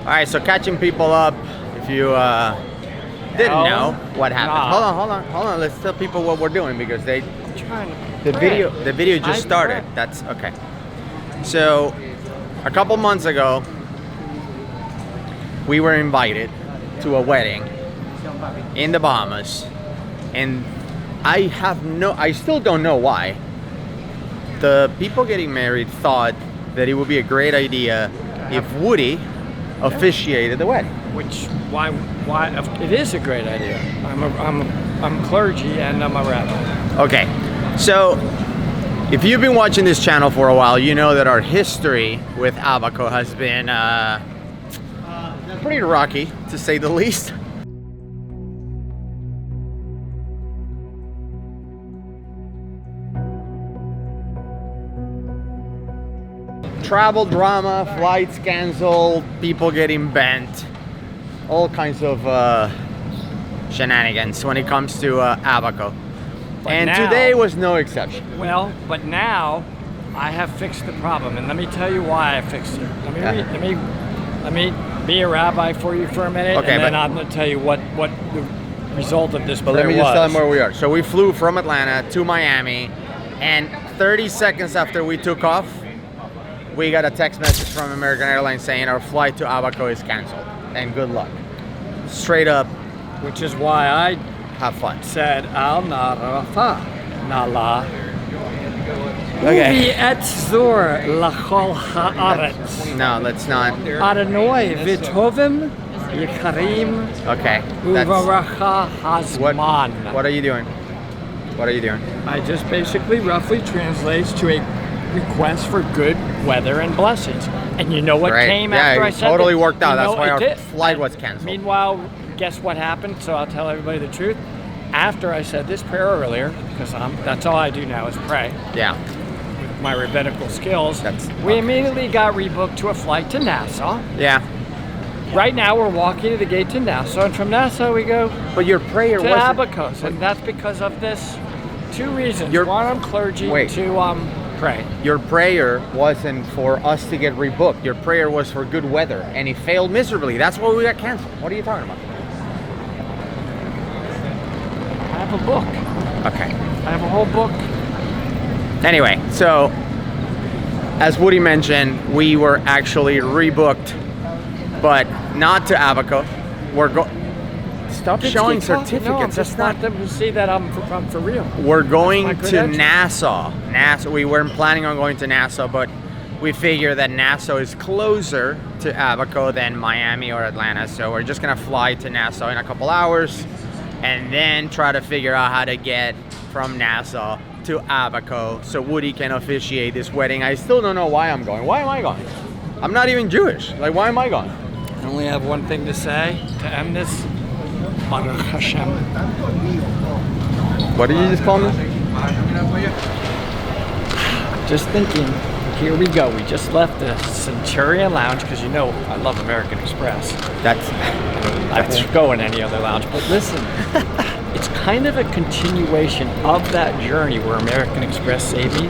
right, so catching people up. If you didn't know what happened, hold on. Let's tell people what we're doing because they. I'm trying to. The video just started. That's okay. So, a couple months ago, we were invited to a wedding in the Bahamas, and I still don't know why. The people getting married thought that it would be a great idea if Woody officiated the wedding. Why? It is a great idea. I'm clergy and I'm a rabbi. Okay, so if you've been watching this channel for a while, you know that our history with Abaco has been pretty rocky, to say the least. Travel drama, flights canceled, people getting bent, all kinds of shenanigans when it comes to Abaco. And now, today was no exception. Well, but now I have fixed the problem, and let me tell you why I fixed it. Let me be a rabbi for you for a minute, okay, and then I'm going to tell you what the result of this prayer was. But let me just tell them where we are. So we flew from Atlanta to Miami, and 30 seconds after we took off, we got a text message from American Airlines saying our flight to Abaco is canceled, and good luck. Straight up. Which is why I have fun. Said Al Narafa Nala. Okay. Etzor Lachol Haaretz. No, let's not. Adonai Vitovim Yikarim. Okay. Uvaracha Hazman. What are you doing? What are you doing? I just basically roughly translates to a request for good weather and blessings. And you know what came after I said that? Totally worked out. That's why our flight was canceled. Meanwhile, guess what happened? So I'll tell everybody the truth. After I said this prayer earlier, because that's all I do now is pray. Yeah. With my rabbinical skills. We immediately got rebooked to a flight to Nassau. Yeah. Right now we're walking to the gate to Nassau, and from Nassau we go. But your prayer to Abaco, and that's because of this. Two reasons. One, I'm clergy. Two, pray. Your prayer wasn't for us to get rebooked. Your prayer was for good weather, and it failed miserably. That's why we got canceled. What are you talking about? I have a book. Okay. I have a whole book. Anyway, so as Woody mentioned, we were actually rebooked, but not to Abaco. Stop showing certificates. No, I just want them to see that I'm for real. We're going to Nassau. We weren't planning on going to Nassau, but we figure that Nassau is closer to Abaco than Miami or Atlanta, so we're just gonna fly to Nassau in a couple hours and then try to figure out how to get from Nassau to Abaco so Woody can officiate this wedding. I still don't know why I'm going. Why am I going? I'm not even Jewish. Like, why am I going? I only have one thing to say to end this. Baruch Hashem. What did you just call me? Just thinking, here we go. We just left the Centurion Lounge because you know I love American Express. I won't go in any other lounge. But listen, it's kind of a continuation of that journey where American Express saved me.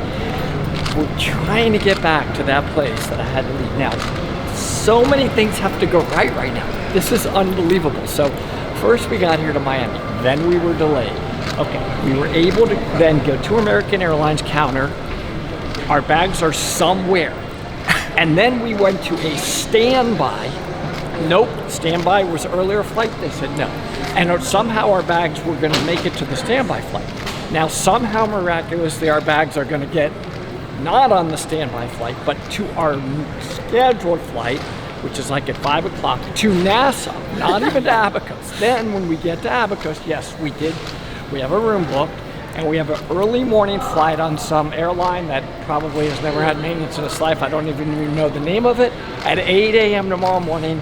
We're trying to get back to that place that I had to leave. Now, so many things have to go right now. This is unbelievable. So first we got here to Miami, then we were delayed. Okay, we were able to then go to American Airlines counter. Our bags are somewhere. And then we went to a standby. Nope, standby was earlier flight, they said no. And somehow our bags were gonna make it to the standby flight. Now somehow miraculously our bags are gonna get not on the standby flight, but to our scheduled flight, which is like at 5 o'clock, to Nassau, not even to Abacos. Then when we get to Abacos, yes, we have a room booked, and we have an early morning flight on some airline that probably has never had maintenance in its life. I don't even know the name of it, at 8 a.m. tomorrow morning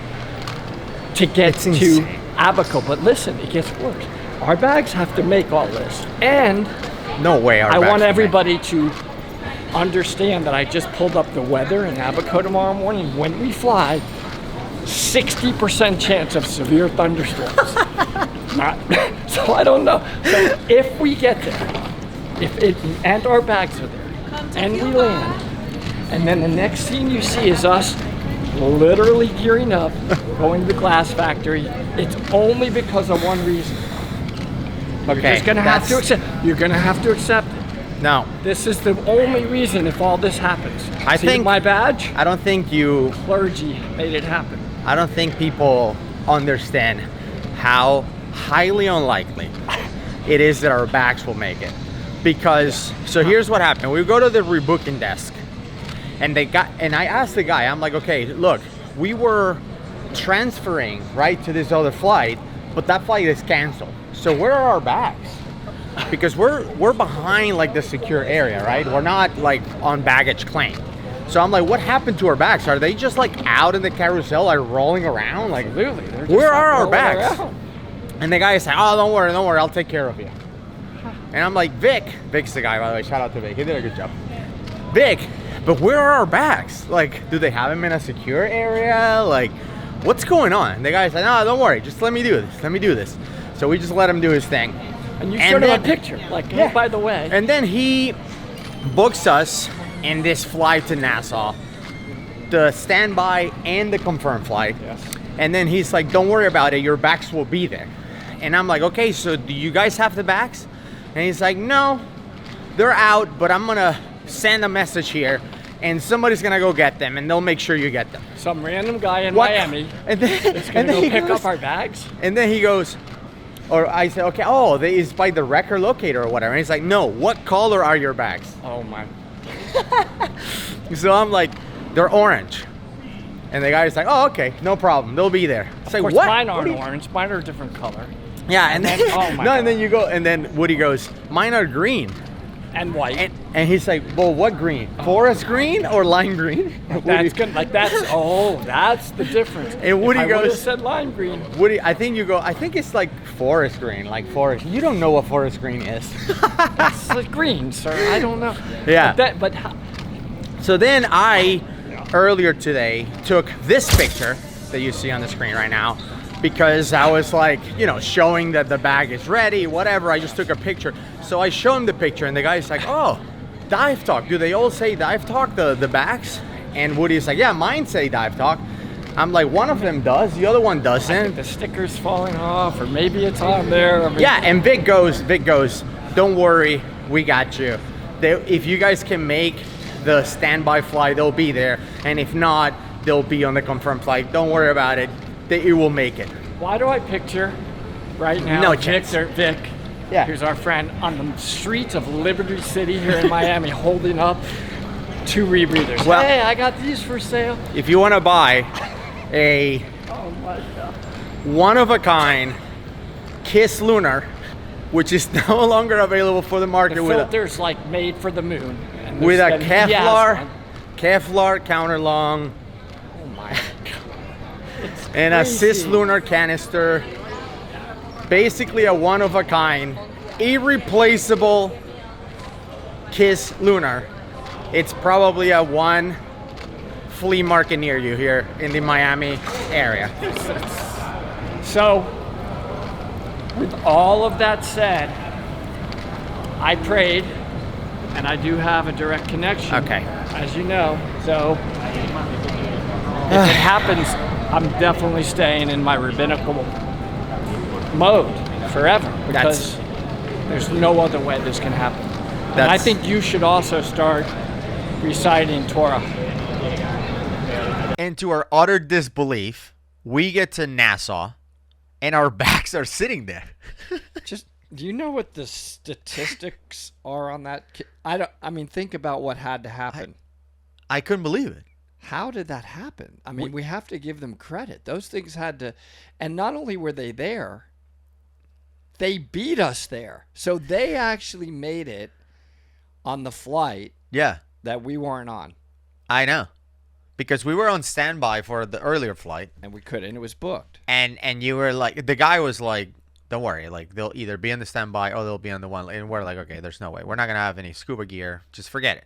to get to Abaco. But listen, it gets worse. Our bags have to make all this. And no way I want everybody to understand that I just pulled up the weather in Abaco tomorrow morning. When we fly, 60% chance of severe thunderstorms. So I don't know. So if we get there, and our bags are there, and we land, and then the next thing you see is us literally gearing up, going to the glass factory. It's only because of one reason. Okay, You're just gonna have to accept. You're gonna have to accept it. No. This is the only reason if all this happens. I See think my badge. I don't think you. Clergy made it happen. I don't think people understand how highly unlikely it is that our backs will make it. Because so here's what happened. We go to the rebooking desk, and I asked the guy. I'm like, okay, look, we were transferring right to this other flight, but that flight is canceled. So where are our bags? Because we're behind like the secure area, right? We're not like on baggage claim. So I'm like, what happened to our bags? Are they just like out in the carousel, like rolling around? Like, Absolutely. where are our bags? Around. And the guy is like, oh, don't worry, I'll take care of you. And I'm like, Vic's the guy, by the way. Shout out to Vic. He did a good job. Vic, but where are our bags? Like, do they have them in a secure area? Like, what's going on? And the guy's like, no, don't worry. Just let me do this. So we just let him do his thing. And you showed him a picture. Like, yeah. oh, by the way. And then he books us in this flight to Nassau, the standby and the confirmed flight. Yes. And then he's like, don't worry about it. Your bags will be there. And I'm like, okay, so do you guys have the bags? And he's like, no, they're out, but I'm going to send a message here, and somebody's going to go get them, and they'll make sure you get them. Some random guy in Miami and then, is going to go pick up our bags? And then he goes, or I said, okay, oh, it's by the record locator or whatever. And he's like, no, what color are your bags? Oh, my. So I'm like, they're orange. And the guy's like, oh, okay, no problem. They'll be there. It's like, Of course, what? mine aren't orange. Mine are a different color. Yeah, and then, oh my no, God. and then you go, and then Woody goes, mine are green. And white. And he's like, well, what green? Forest green or lime green? That's good. Like, that's the difference. And Woody if I would've goes, said lime green. Woody, I think it's like forest green, like forest. You don't know what forest green is. It's like green, sir. I don't know. Yeah. But how? So then I, earlier today, took this picture that you see on the screen right now, because I was like, showing that the bag is ready, whatever. I just took a picture. So I show him the picture, and the guy's like, oh, Dive Talk. Do they all say Dive Talk, the bags? And Woody's like, yeah, mine say Dive Talk. I'm like, one of them does, the other one I doesn't. think the sticker's falling off, or maybe it's on there. Yeah, and Vic goes, don't worry, we got you. If you guys can make the standby flight, they'll be there. And if not, they'll be on the confirmed flight. Don't worry about it. It will make it. Why do I picture right now No chance. Vic, Yeah. here's our friend, on the streets of Liberty City here in Miami, holding up 2 rebreathers. Well, hey, I got these for sale. If you want to buy a Oh my God. one-of-a-kind Kiss Lunar, which is no longer available for the market, The with filter's like made for the moon. And a there's- and he has one. Kevlar counter long, Oh my God. It's and a crazy. Cis Lunar canister. Basically a one-of-a-kind, irreplaceable Kiss Lunar. It's probably a one flea market near you here in the Miami area. So, with all of that said, I prayed, and I do have a direct connection. Okay. As you know. So, if it happens, I'm definitely staying in my rabbinical mode forever, because there's no other way this can happen. And I think you should also start reciting Torah. And to our utter disbelief, we get to Nassau, and our bags are sitting there. Just, do you know what the statistics are on that? I mean, think about what had to happen. I couldn't believe it. How did that happen? I mean, we have to give them credit. Those things had to, and not only were they there, they beat us there. So they actually made it on the flight Yeah, that we weren't on. I know. Because we were on standby for the earlier flight. And we couldn't. It was booked. And you were like, the guy was like, don't worry. Like, they'll either be on the standby or they'll be on the one. And we're like, okay, there's no way. We're not going to have any scuba gear. Just forget it.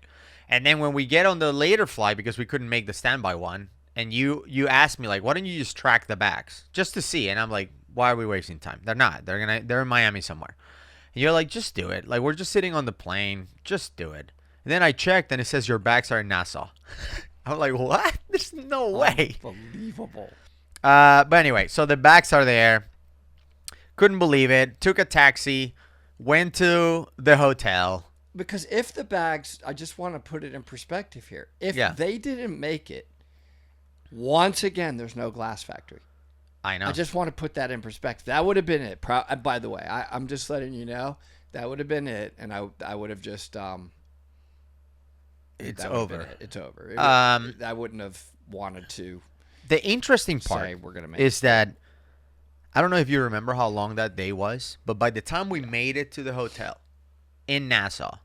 And then when we get on the later flight, because we couldn't make the standby one, and you asked me, like, why don't you just track the bags just to see? And I'm like, why are we wasting time? They're not. They're in Miami somewhere. And you're like, just do it. Like, we're just sitting on the plane. Just do it. And then I checked, and it says your bags are in Nassau. I'm like, what? There's no way. Unbelievable. But anyway, so the bags are there. Couldn't believe it. Took a taxi, went to the hotel. Because if the bags, I just want to put it in perspective here. If they didn't make it, once again, there's no glass factory. I know. I just want to put that in perspective. That would have been it. By the way, I'm just letting you know that would have been it, and I would have just it's over. It's over. I wouldn't have wanted to. The interesting part is that I don't know if you remember how long that day was, but by the time we made it to the hotel in Nassau,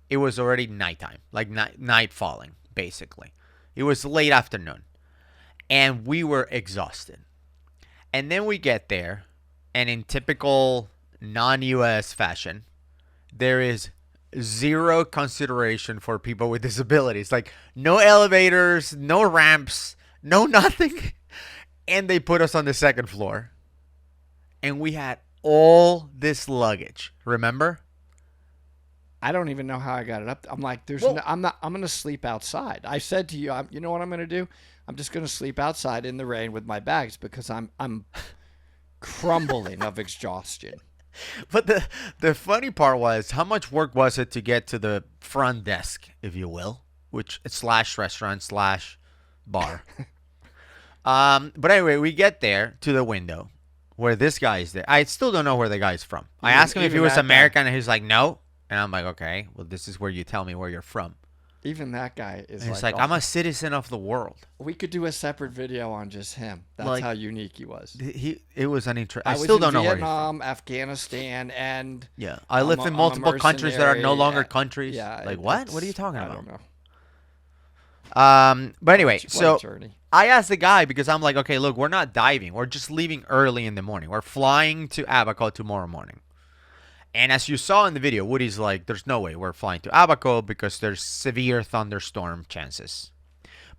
it was already nighttime, like night falling, basically. It was late afternoon, and we were exhausted. And then we get there, and in typical non-US fashion, there is zero consideration for people with disabilities. Like, no elevators, no ramps, no nothing. And they put us on the second floor. And we had all this luggage. Remember? I don't even know how I got it up. I'm like, I'm going to sleep outside. I said to you, you know what I'm going to do? I'm just going to sleep outside in the rain with my bags because I'm crumbling of exhaustion. But the funny part was, how much work was it to get to the front desk, if you will, which / restaurant / bar. But anyway, we get there to the window where this guy is there. I still don't know where the guy's from. I asked him if he was American, and he's like, no. And I'm like, okay, well, this is where you tell me where you're from. Even that guy is and he's like, I'm a citizen of the world. We could do a separate video on just him. That's how unique he was. It was an interesting. I still don't know where he's from. Vietnam, Afghanistan, and I lived in multiple countries that are no longer countries. Yeah, like what? What are you talking about? I don't know. But anyway, so I asked the guy because I'm like, okay, look, we're not diving. We're just leaving early in the morning. We're flying to Abaco tomorrow morning. And as you saw in the video, Woody's like, there's no way we're flying to Abaco because there's severe thunderstorm chances.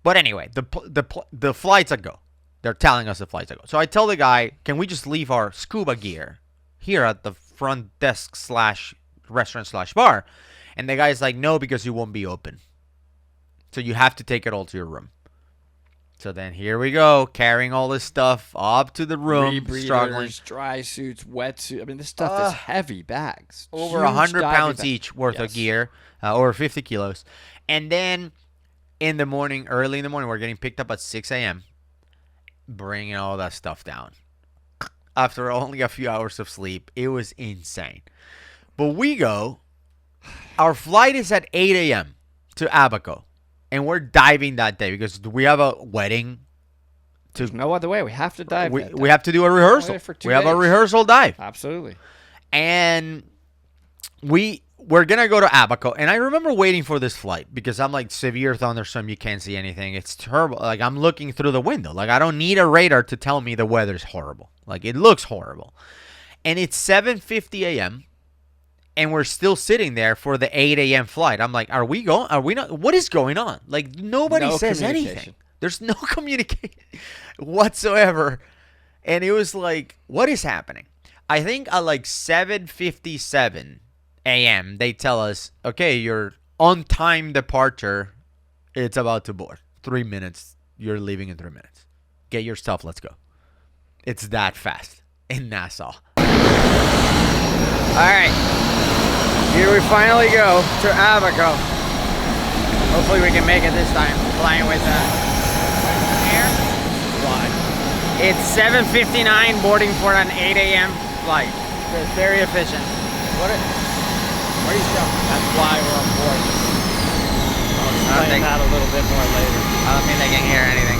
But anyway, the flights are go. They're telling us the flights are go. So I tell the guy, can we just leave our scuba gear here at the front desk / restaurant / bar? And the guy's like, no, because you won't be open. So you have to take it all to your room. So then here we go, carrying all this stuff up to the room, struggling. Dry suits, wetsuits. I mean, this stuff is heavy bags. Over 100 pounds each worth of gear, over 50 kilos. And then in the morning, early in the morning, we're getting picked up at 6 a.m., bringing all that stuff down. After only a few hours of sleep, it was insane. But we go, our flight is at 8 a.m. to Abaco. And we're diving that day because we have a wedding. There's no other way. We have to dive. We have to do a rehearsal. We have a rehearsal dive. Absolutely. And we're going to go to Abaco. And I remember waiting for this flight because I'm like, severe thunderstorm. You can't see anything. It's terrible. Like, I'm looking through the window. Like, I don't need a radar to tell me the weather's horrible. Like, it looks horrible. And it's 7:50 a.m. And we're still sitting there for the 8 a.m. flight. I'm like, are we going? Are we not? What is going on? Like, nobody says anything. There's no communication whatsoever. And it was like, what is happening? I think at like 7:57 a.m., they tell us, okay, your on-time departure, it's about to board. 3 minutes. You're leaving in 3 minutes. Get your stuff. Let's go. It's that fast in Nassau. All right, here we finally go to Abaco. Hopefully we can make it this time, flying with air. It's 7:59, boarding for an 8 a.m. flight. It's very efficient. Where are you from? That's why we're on board. I'll explain that a little bit more later. I don't think they can hear anything.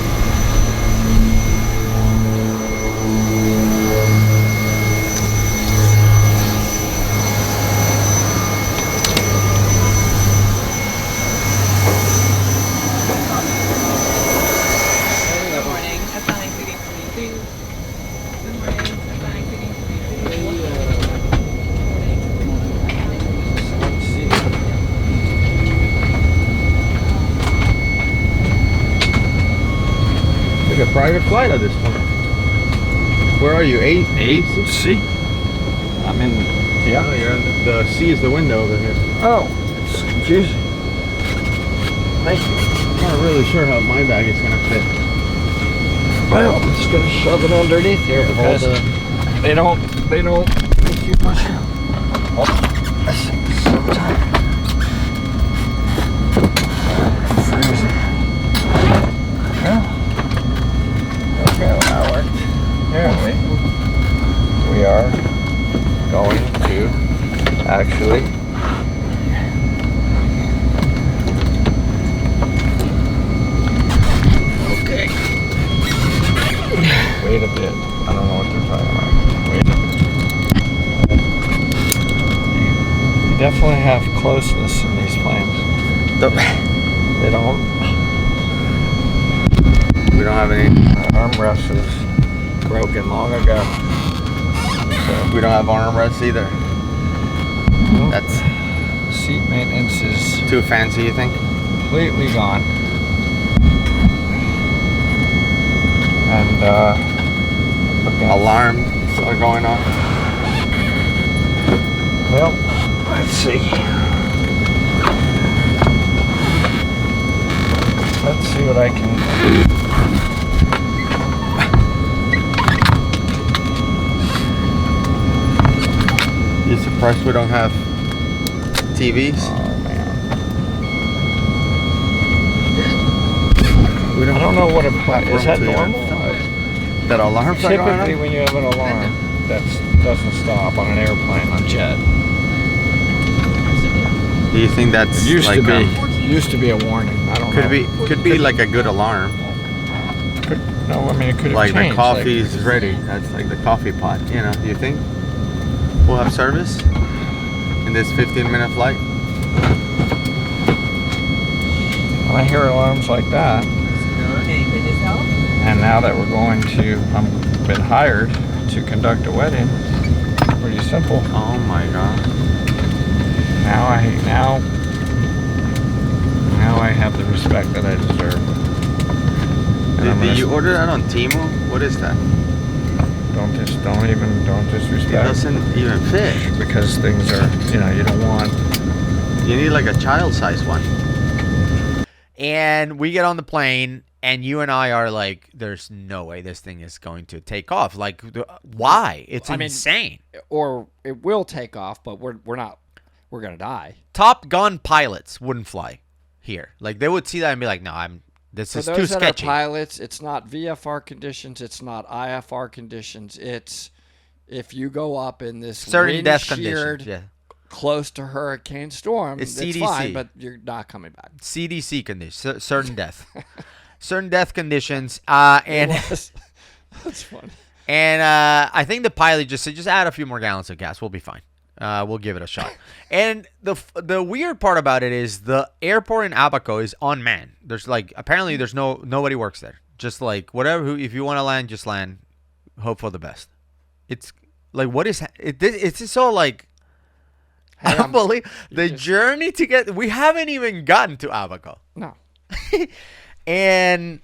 A private flight at this point. Where are you? 8C? I'm in. Yeah. Oh, you're in the C is the window over here. Oh, it's confusing. Thank you. not really sure how my bag is gonna fit. Well, I'm just gonna shove it underneath here because they don't make you much. Oh, so tight. Freezing. Well, okay, well that worked. Apparently, we are going to actually wait a bit. I don't know what they're talking about. Wait a bit. You definitely have closeness in these planes. They don't. We don't have any. Armrest is broken long ago. So We don't have armrests either. nope. That's Seat maintenance is too fancy, you think? completely gone. And looking at Alarms are going on. well, let's see. Let's see what I can. You surprised we don't have TVs? Oh man. We I don't know what a is that room to normal? That alarms are going Typically, on? when you have an alarm, that doesn't stop on an airplane on jet. Do you think that's It used like to be. Used to be a warning. I don't know. could be like a good alarm? No, I mean it could have Like changed. the coffee's ready. That's like the coffee pot. You know? Do you think we'll have service in this 15-minute flight? When I hear alarms like that, and now that we're going to, I've been hired to conduct a wedding. Pretty simple. Oh my god! Now I have the respect that I deserve. And I'm Did you gonna- order that on Temu? What is that? Don't It disrespect. doesn't even fit. Because things are, you don't want. You need like a child-sized one. And we get on the plane, and you and I are like, "There's no way this thing is going to take off." Like, why? It's insane. Or it will take off, but we're not. We're gonna die. Top Gun pilots wouldn't fly here. Like, they would see that and be like, "No, this For is those too that sketchy." are pilots, it's not VFR conditions. It's not IFR conditions. It's if you go up in this Certain wind death sheared, conditions. Yeah. close to hurricane storm, It's it's CDC. fine, but you're not coming back. CDC conditions. Certain death. Certain death conditions. And That's funny. And I think the pilot just said, just add a few more gallons of gas. We'll be fine. We'll give it a shot. And the weird part about it is the airport in Abaco is unmanned. There's like, apparently there's nobody works there. Just like whatever, if you want to land, just land. Hope for the best. It's like, what is it? It's just so like, I don't believe the journey to get, we haven't even gotten to Abaco. No. And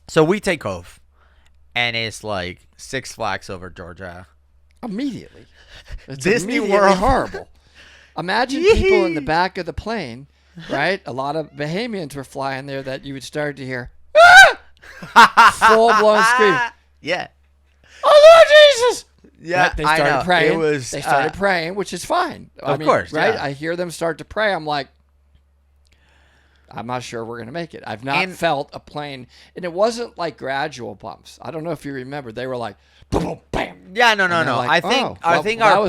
so we take off. And it's like Six Flags over Georgia. Immediately. It's Disney immediately World. horrible. Imagine people in the back of the plane, right? A lot of Bahamians were flying there that you would start to hear full-blown scream. Yeah. Oh, Lord Jesus! Yeah, Right? They started I know. praying. It was, they started praying, which is fine. Of course, right? yeah. I hear them start to pray. I'm like, I'm not sure we're going to make it. I've not felt a plane. And it wasn't like gradual bumps. I don't know if you remember. They were like, boom, boom, bam. Yeah, no. Like, I think our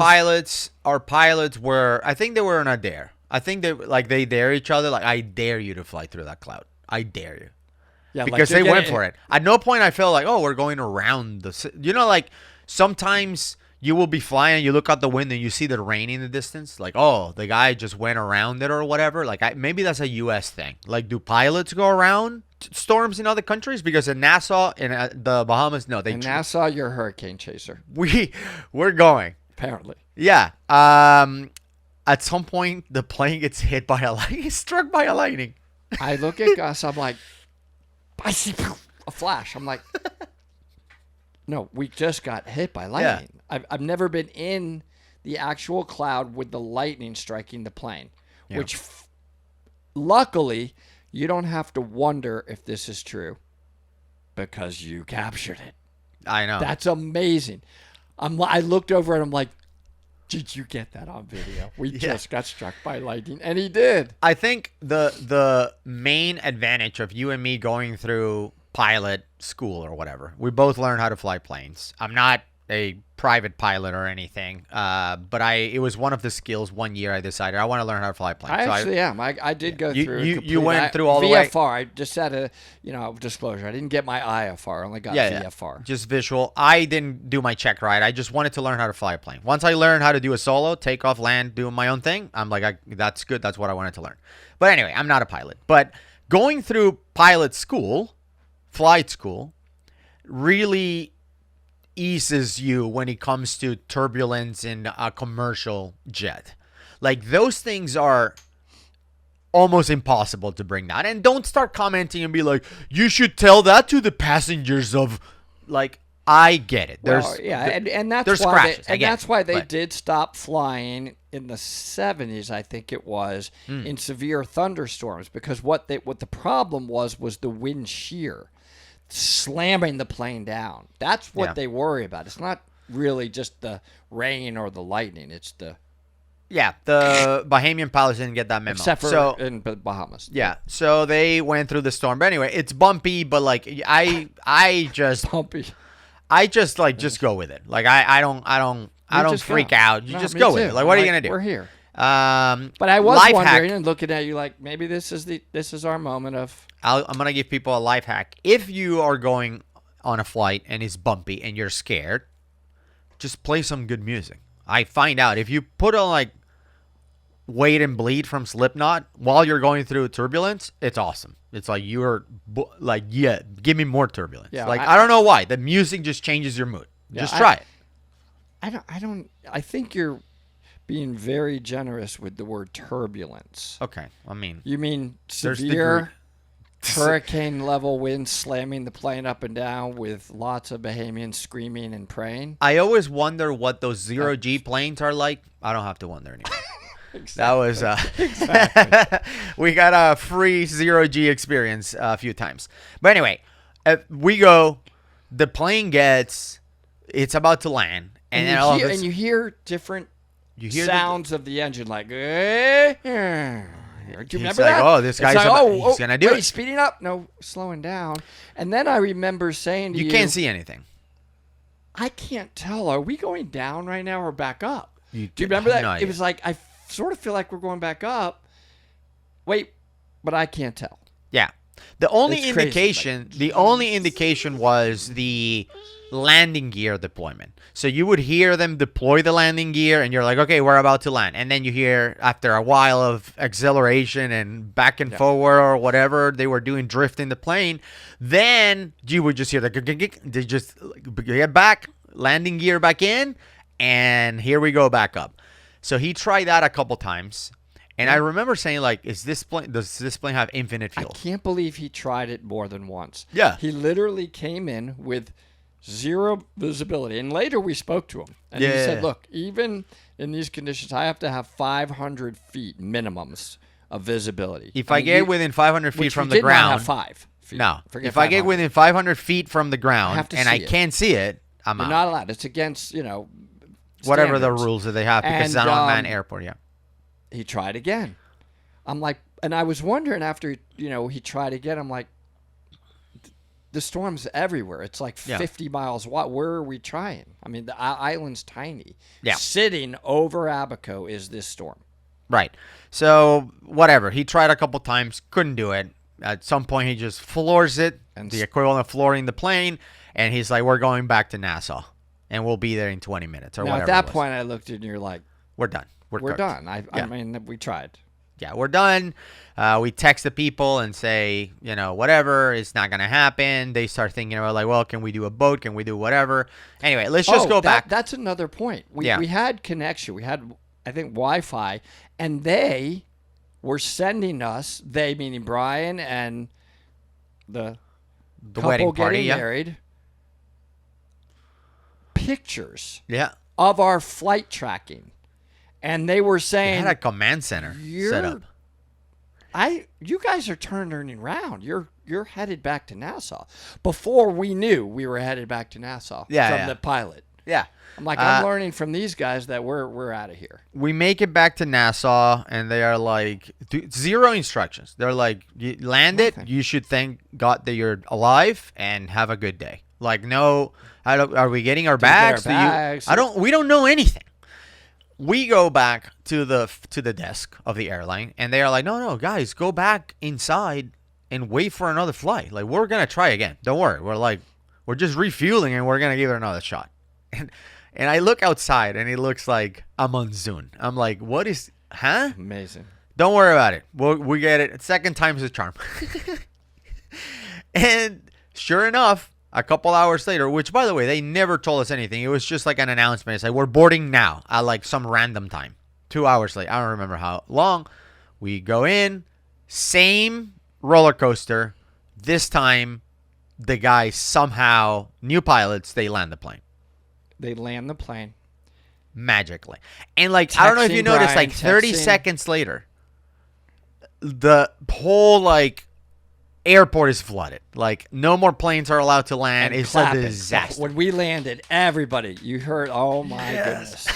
pilots were, I think they were on a dare. I think they dare each other. Like, I dare you to fly through that cloud. I dare you. Yeah, Because they went for it. At no point I felt like, oh, we're going around like sometimes you will be flying, you look out the window and you see the rain in the distance. Like, oh, the guy just went around it or whatever. Like, maybe that's a U.S. thing. Like, do pilots go around storms in other countries? Because in Nassau, in the Bahamas, no. In Nassau, you're a hurricane chaser. We're going. Apparently. Yeah. At some point, the plane gets hit by struck by a lightning. I look at Gus, I'm like, I see a flash. I'm like, no, we just got hit by lightning. Yeah. I've never been in the actual cloud with the lightning striking the plane, which luckily You don't have to wonder if this is true because you captured it. I know. That's amazing. I looked over and I'm like, did you get that on video? We just got struck by lightning, and he did. I think the main advantage of you and me going through pilot school or whatever, we both learned how to fly planes. I'm not a private pilot or anything, but it was one of the skills. 1 year I decided I want to learn how to fly planes. I actually am. I did go through. You went through all the way. VFR. I just had a disclosure. I didn't get my IFR. I only got VFR. Just visual. I didn't do my check ride. I just wanted to learn how to fly a plane. Once I learned how to do a solo, take off, land, do my own thing, I'm like, that's good. That's what I wanted to learn. But anyway, I'm not a pilot. But going through pilot school, flight school, really eases you when it comes to turbulence in a commercial jet. Like, those things are almost impossible to bring down. And don't start commenting and be like, you should tell that to the passengers of, like, I get it. And that's why they did stop flying in the 70s, I think it was, in severe thunderstorms, because what the problem was the wind shear slamming the plane down. That's what they worry about. It's not really just the rain or the lightning. It's the Bahamian pilots didn't get that memo. Except for in the Bahamas. Yeah. So they went through the storm. But anyway, it's bumpy, but like I just bumpy. I just go with it. Like I don't freak out. You just go with it. Like, what are you gonna do? We're here. But I was wondering and looking at you like, maybe this is our moment of. I'm gonna give people a life hack. If you are going on a flight and it's bumpy and you're scared, just play some good music. I find out if you put on like Wait and Bleed from Slipknot while you're going through turbulence, it's awesome. It's like you're like, give me more turbulence. Yeah, like I don't know why. The music just changes your mood. Just try it. I think you're being very generous with the word turbulence. Okay. I mean, you mean severe hurricane level winds slamming the plane up and down with lots of Bahamians screaming and praying? I always wonder what those zero-G planes are like. I don't have to wonder anymore. Exactly. That was exactly. We got a free zero-G experience a few times. But anyway, we go. The plane it's about to land, and you hear different sounds of the engine, like. Do you remember that? Oh, this guy's he's gonna do it. Speeding up, no, slowing down. And then I remember saying to you, you can't see anything. I can't tell. Are we going down right now or back up? Do you remember that? No, it was like I sort of feel like we're going back up. Wait, but I can't tell. Yeah. The only indication was the landing gear deployment. So you would hear them deploy the landing gear and you're like, okay, we're about to land. And then you hear, after a while of acceleration and back and forward or whatever they were doing, drifting the plane, then you would just hear they just get back, landing gear back in, and here we go back up. So he tried that a couple times. And I remember saying, like, does this plane have infinite fuel? I can't believe he tried it more than once. Yeah. He literally came in with zero visibility. And later we spoke to him. And he said, look, even in these conditions, I have to have 500 feet minimums of visibility. If I get within 500 feet from the ground. Not have 5 feet. No. If I get within 500 feet from the ground and I can't see it, I'm out. You're not allowed. It's against, whatever the rules that they have, because it's an unmanned airport, He tried again. I'm like, and I was wondering after, he tried again, I'm like, the storm's everywhere. It's like 50 miles wide. Where are we trying? I mean, the island's tiny. Yeah. Sitting over Abaco is this storm. Right. So, whatever. He tried a couple times, couldn't do it. At some point, he just floors it, and the equivalent of flooring the plane, and he's like, we're going back to Nassau, and we'll be there in 20 minutes or whatever. At that point, I looked at you and you're like, we're done. We're done. I mean, we tried. Yeah, we're done. We text the people and say, whatever, it's not going to happen. They start thinking about, like, well, can we do a boat? Can we do whatever? Anyway, let's just go back. That's another point. We had connection. We had, I think, Wi-Fi, and they were sending us, they meaning Brian and the couple wedding party, getting married, pictures Yeah. of our flight tracking. And they were saying... They had a command center set up. you guys are turning around. You're headed back to Nassau. Before we knew we were headed back to Nassau from the pilot. Yeah. I'm like, I'm learning from these guys that we're out of here. We make it back to Nassau, and they are like, zero instructions. They're like, you land it, you should thank God that you're alive, and have a good day. Like, no, are we getting our bags? We don't know anything. We go back to the desk of the airline, and they are like, no, guys, go back inside and wait for another flight. Like, we're gonna try again. Don't worry. We're just refueling, and we're gonna give it another shot. And I look outside, and it looks like a monsoon. I'm like, what is, huh? Amazing. Don't worry about it. We get it. Second time's the charm. And sure enough, a couple hours later, which, by the way, they never told us anything. It was just like an announcement. It's like, we're boarding now at like some random time. 2 hours later. I don't remember how long. We go in. Same roller coaster. This time, the guys somehow, new pilots, they land the plane. They land the plane. Magically. And like, I don't know if you noticed, like 30 seconds later, the whole like airport is flooded. Like, no more planes are allowed to land. It's a disaster. When we landed, everybody, you heard, oh my goodness.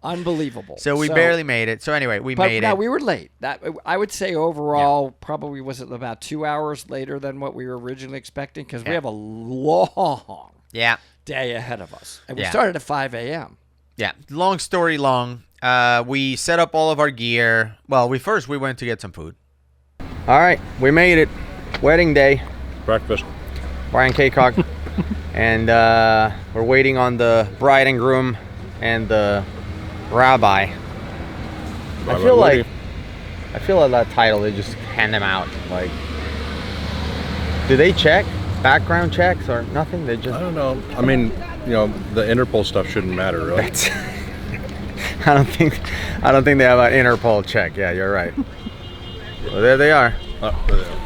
Unbelievable. So we barely made it. So anyway, we made it. We were late. That I would say overall, probably was it about 2 hours later than what we were originally expecting, because we have a long day ahead of us. And we started at 5 a.m. Yeah. Long story long. We set up all of our gear. Well, we went to get some food. All right. We made it. Wedding day. Breakfast. Brian Kaycock. And we're waiting on the bride and groom and the rabbi. I feel like that title, they just hand them out. Like, do they check? Background checks or nothing? They just, I don't know. I mean, the Interpol stuff shouldn't matter, really. I don't think they have an Interpol check. Yeah, you're right. Well, there they are. Oh, there they are.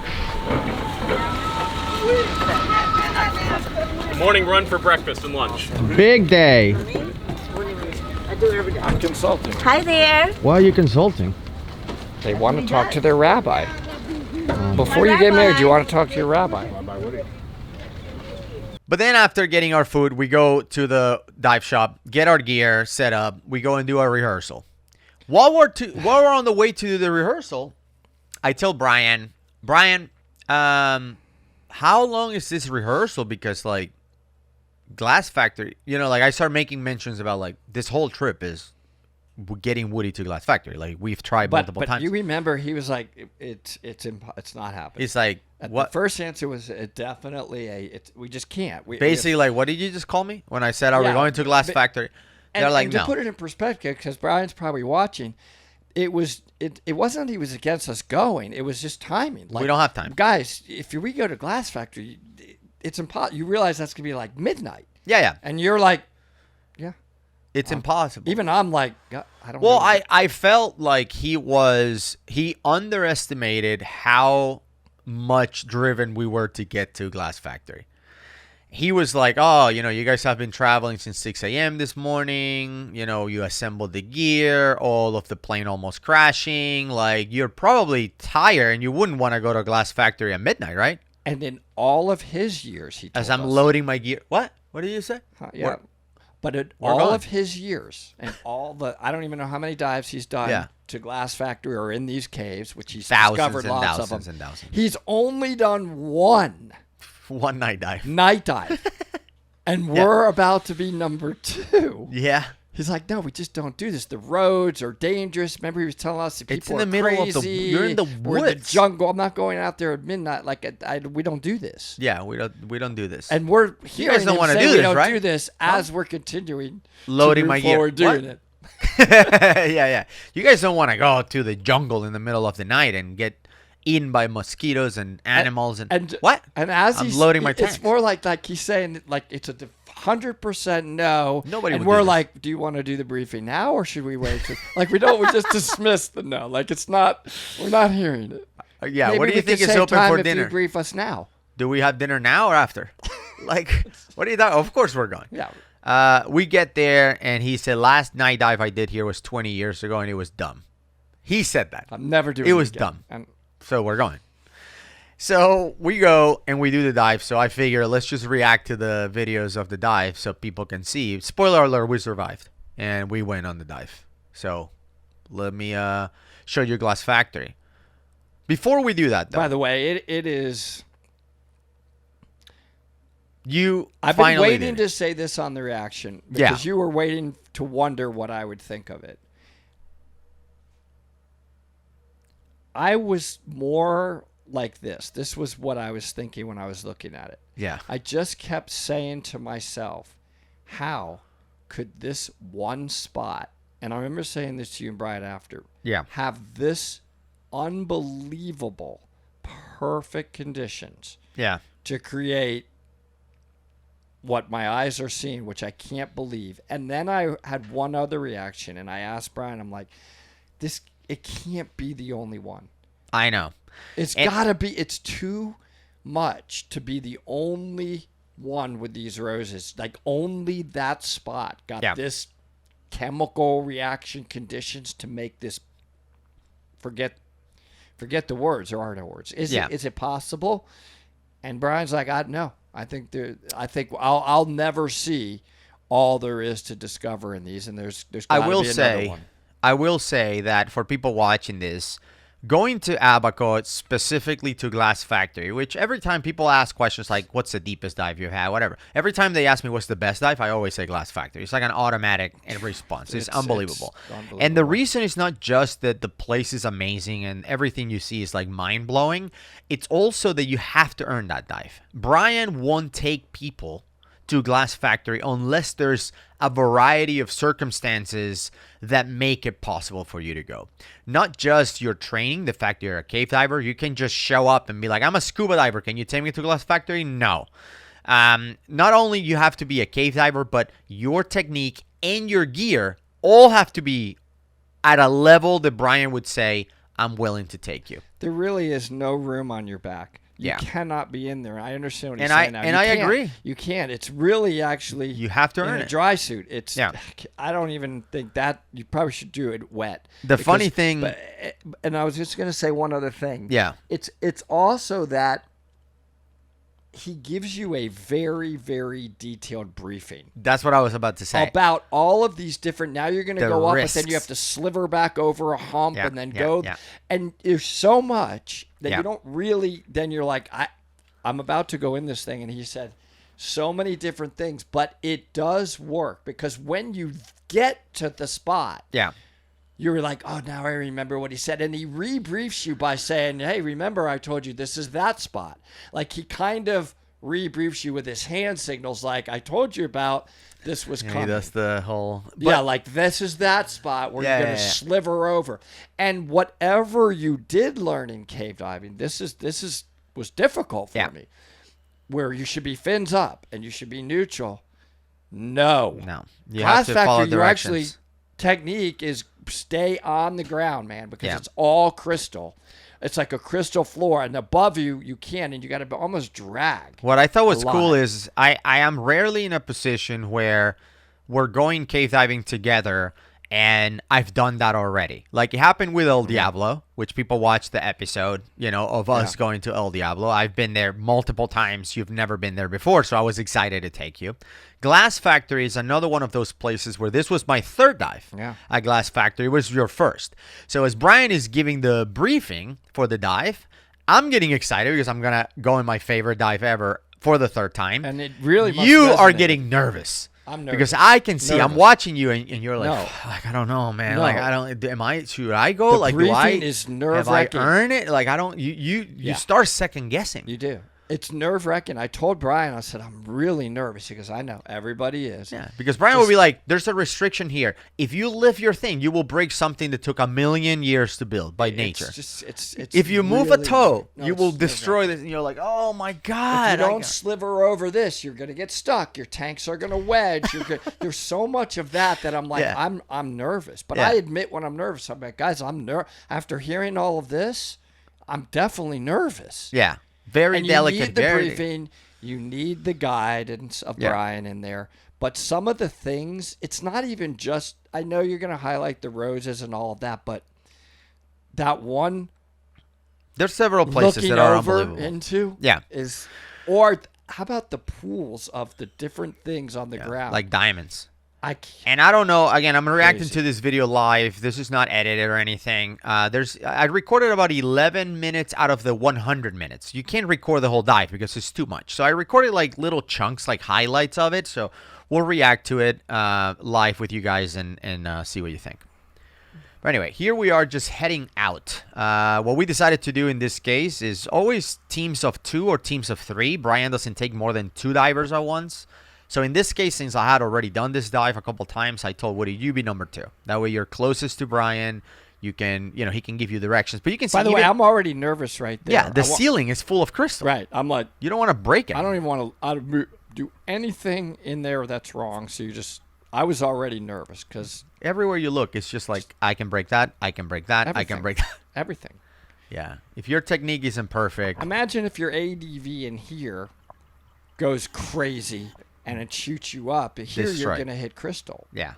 Morning run for breakfast and lunch. Big day. I'm consulting. Hi there. Why are you consulting? They want to talk to their rabbi. Before you get married, you want to talk to your rabbi. But then after getting our food, we go to the dive shop, get our gear set up. We go and do our rehearsal. While we're on the way to the rehearsal, I tell Brian, how long is this rehearsal? Because like Glass Factory, like I start making mentions about like this whole trip is getting Woody to Glass Factory. Like we've tried multiple times. But you remember he was like, it's not happening. It's like, what? The first answer was definitely we just can't. Basically, like, what did you just call me when I said, are we going to Glass Factory? They're like, no. To put it in perspective, because Brian's probably watching, it wasn't he was against us going. It was just timing. Like, we don't have time. Guys, if we go to Glass Factory, it's impossible. You realize that's going to be like midnight. Yeah. And you're like, yeah. It's impossible. Even I'm like, I don't know. Well, I felt like he underestimated how much driven we were to get to Glass Factory. He was like, oh, you guys have been traveling since 6 a.m. this morning. You assembled the gear, all of the plane almost crashing. Like, you're probably tired and you wouldn't want to go to Glass Factory at midnight, right? And in all of his years, he told as I'm loading my gear. What did you say? Yeah. But in all of his years and I don't even know how many dives he's done to Glass Factory or in these caves, which he's discovered lots of them. He's only done one night dive. And we're about to be number 2. Yeah. He's like, no, we just don't do this. The roads are dangerous. Remember, he was telling us that people are crazy. You're in the woods. We're in the jungle. I'm not going out there at midnight. Like, we don't do this. Yeah, we don't do this. And we're hearing you guys don't want to do this, right? We don't do this as we're continuing loading my gear. Doing it. Yeah. You guys don't want to go to the jungle in the middle of the night and get eaten by mosquitoes and animals and what? And as I'm loading my tanks. It's more like he's saying like it's a 100% no. Nobody. And we're like, do you want to do the briefing now or should we wait? Like we just dismiss the no. Like it's not. We're not hearing it. Yeah. Maybe what do you think is open for dinner? If you brief us now. Do we have dinner now or after? Like, what do you think? Of course we're going. Yeah. We get there and he said, last night dive I did here was 20 years ago and it was dumb. He said that. I'm never doing it. It was again. dumb. And So we're going. So we go and we do the dive. So I figure let's just react to the videos of the dive so people can see. Spoiler alert, we survived. And we went on the dive. So let me show you Glass Factory. Before we do that, though. By the way, it is... I've been waiting to say this on the reaction because you were waiting to wonder what I would think of it. I was more like this. This was what I was thinking when I was looking at it. Yeah. I just kept saying to myself, how could this one spot, and I remember saying this to you and Brian after, have this unbelievable, perfect conditions to create what my eyes are seeing, which I can't believe. And then I had one other reaction, and I asked Brian, I'm like, it can't be the only one. I know. It's got to be. It's too much to be the only one with these roses. Like, only that spot got this chemical reaction conditions to make this. Forget the words. There are no words. Is it possible? And Brian's like, no. I think I'll never see all there is to discover in these, and there's got to be another one. I will say that for people watching this, going to Abaco, specifically to Glass Factory, which every time people ask questions like, what's the deepest dive you had, whatever, every time they ask me what's the best dive, I always say Glass Factory. It's like an automatic response. It's unbelievable. And the reason is not just that the place is amazing and everything you see is like mind-blowing. It's also that you have to earn that dive. Brian won't take people to Glass Factory unless there's a variety of circumstances that make it possible for you to go. Not just your training, the fact you're a cave diver. You can just show up and be like, I'm a scuba diver. Can you take me to Glass Factory? No. Not only you have to be a cave diver, but your technique and your gear all have to be at a level that Brian would say, I'm willing to take you. There really is no room on your back. You cannot be in there. I understand what he's saying now. And I agree. You can't. It's really actually... You have to earn a dry suit. It's. I don't even think that... You probably should do it wet. Funny thing... And I was just going to say one other thing. Yeah. It's also that he gives you a very, very detailed briefing. That's what I was about to say. About all of these different... Now you're going to go up, but then you have to sliver back over a hump and then go... And there's so much... that you don't really, then you're like, I'm about to go in this thing. And he said so many different things, but it does work because when you get to the spot, you're like, oh, now I remember what he said. And he rebriefs you by saying, hey, remember I told you this is that spot. Like he kind of rebriefs you with his hand signals like, I told you about this was coming. That's the whole... like this is that spot where you're going to sliver over. And whatever you did learn in cave diving, this was difficult for me. Where you should be fins up and you should be neutral. No. You have to follow directions. Technique is stay on the ground, man, because it's all crystal. It's like a crystal floor, and above you, you can, and you got to almost drag. What I thought was cool is I am rarely in a position where we're going cave diving together, and I've done that already. Like it happened with El Diablo, which people watch the episode, of us going to El Diablo. I've been there multiple times. You've never been there before, so I was excited to take you. Glass Factory is another one of those places where this was my third dive at Glass Factory. It was your first. So as Brian is giving the briefing for the dive, I'm getting excited because I'm going to go in my favorite dive ever for the third time. And it really must You resonate. Are getting nervous. I'm nervous. Because I can see, I'm watching you, and you're like, I don't know, man. No. Like, should I go? The like, briefing is nerve-wracking. Have I earned it? Like, you start second guessing. You do. It's nerve-wracking. I told Brian, I said, I'm really nervous. He goes, I know. Everybody is. Yeah, because Brian will be like, there's a restriction here. If you lift your thing, you will break something that took 1,000,000 years to build by nature. It's if you move a toe, you will destroy this. And you're like, oh, my God. If you don't sliver over this, you're going to get stuck. Your tanks are going to wedge. There's so much of that I'm like, I'm nervous. But I admit when I'm nervous, I'm like, guys, after hearing all of this, I'm definitely nervous. Yeah. Very delicate. You need the briefing. You need the guidance of Brian in there. But some of the things, it's not even just, I know you're going to highlight the roses and all of that, but that one There's several places looking that are over unbelievable. into Yeah. Or how about the pools of the different things on the ground? Like diamonds. I can't. And I don't know. Again, I'm reacting Crazy. to this video live. This is not edited or anything. I recorded about 11 minutes out of the 100 minutes. You can't record the whole dive because it's too much. So I recorded like little chunks, like highlights of it. So we'll react to it live with you guys and see what you think. But anyway, here we are just heading out. What we decided to do in this case is always teams of 2 or teams of 3. Brian doesn't take more than 2 divers at once. So in this case, since I had already done this dive a couple times, I told Woody, you be number 2. That way you're closest to Brian. You can, he can give you directions. But you can see. By the way, I'm already nervous right there. Yeah, the ceiling is full of crystal. Right. I'm like, you don't want to break it. I don't even want to do anything in there that's wrong. So I was already nervous because everywhere you look, it's just like, I can break that. I can break that. Everything. I can break that. Everything. Yeah. If your technique isn't perfect. Imagine if your ADV in here goes crazy and it shoots you up. Here you're going to hit crystal. Yeah.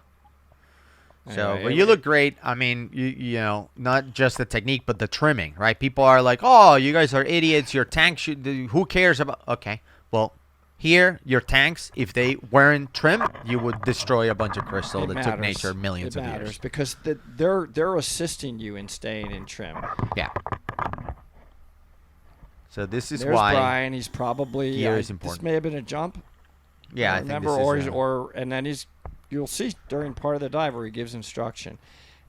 Anyway, So, but you look great. I mean, you know, not just the technique, but the trimming, right? People are like, oh, you guys are idiots. Your tank should, who cares about, okay. Well, here, your tanks, if they weren't trimmed, you would destroy a bunch of crystal that took nature millions of years. Because they're assisting you in staying in trim. Yeah. So this is There's why Brian. He's probably gear is important. This may have been a jump. Yeah, I remember, think this is and then you'll see during part of the dive where he gives instruction,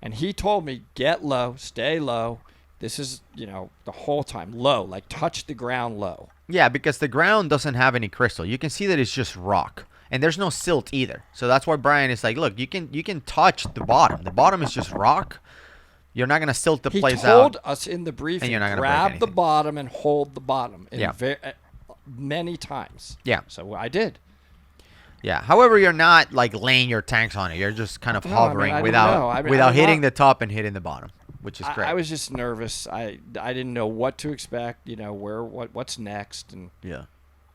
and he told me get low, stay low. This is the whole time low, like touch the ground low. Yeah, because the ground doesn't have any crystal. You can see that it's just rock, and there's no silt either. So that's why Brian is like, look, you can touch the bottom. The bottom is just rock. You're not gonna silt the place out. He told us in the briefing, you're not gonna grab the bottom and hold the bottom. Yeah. Many times. Yeah. So I did. Yeah. However, you're not like laying your tanks on it. You're just kind of hovering without hitting the top and hitting the bottom, which is great. I was just nervous. I didn't know what to expect. What's next, and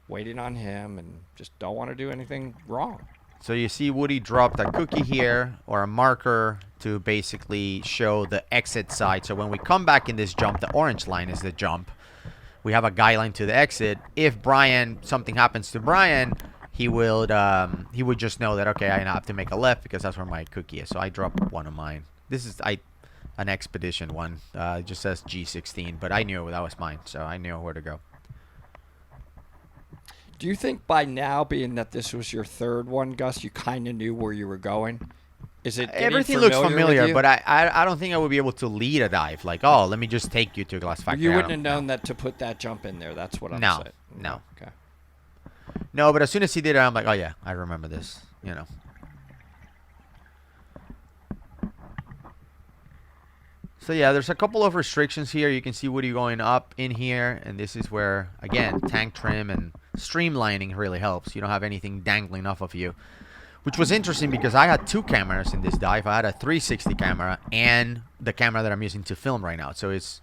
waiting on him, and just don't want to do anything wrong. So you see Woody dropped a cookie here or a marker to basically show the exit side. So when we come back in this jump, the orange line is the jump. We have a guideline to the exit. If something happens to Brian, he would just know that, okay, I have to make a left because that's where my cookie is. So I dropped one of mine. This is an expedition one. It just says G16, but I knew that was mine, so I knew where to go. Do you think by now, being that this was your third one, Gus, you kind of knew where you were going? Is it everything looks familiar, but I don't think I would be able to lead a dive. Like, oh, let me just take you to a glass factory. You wouldn't have known that to put that jump in there. That's what I'm saying. No. Okay. No, but as soon as he did it, I'm like, oh yeah, I remember this. So yeah, there's a couple of restrictions here. You can see Woody going up in here, and this is where, again, tank trim and streamlining really helps. You don't have anything dangling off of you, which was interesting because I had 2 cameras in this dive. I had a 360 camera and the camera that I'm using to film right now. So it's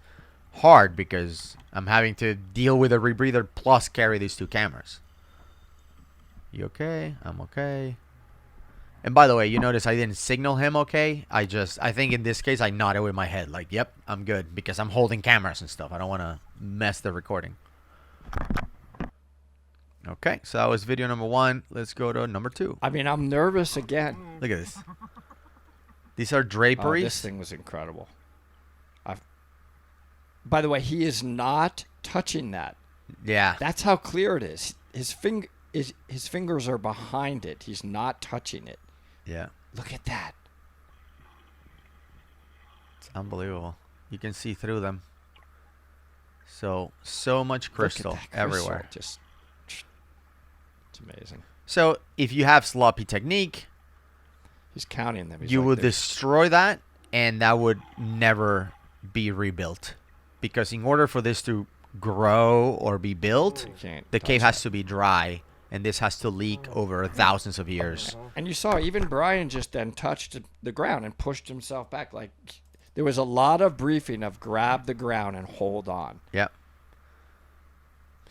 hard because I'm having to deal with a rebreather plus carry these 2 cameras. You okay? I'm okay. And by the way, you notice I didn't signal him okay. I think in this case I nodded with my head like, yep, I'm good, because I'm holding cameras and stuff. I don't want to mess the recording. Okay, so that was video number 1. Let's go to number 2. I mean, I'm nervous again. Look at this. These are draperies. Oh, this thing was incredible. By the way, he is not touching that. Yeah. That's how clear it is. His fingers are behind it. He's not touching it. Yeah. Look at that. It's unbelievable. You can see through them. So much crystal everywhere. It's amazing. So if you have sloppy technique, he's counting them. You would destroy that, and that would never be rebuilt. Because in order for this to grow or be built, the cave has to be dry, and this has to leak over thousands of years. And you saw even Brian just then touched the ground and pushed himself back. Like, there was a lot of briefing of grab the ground and hold on. Yep.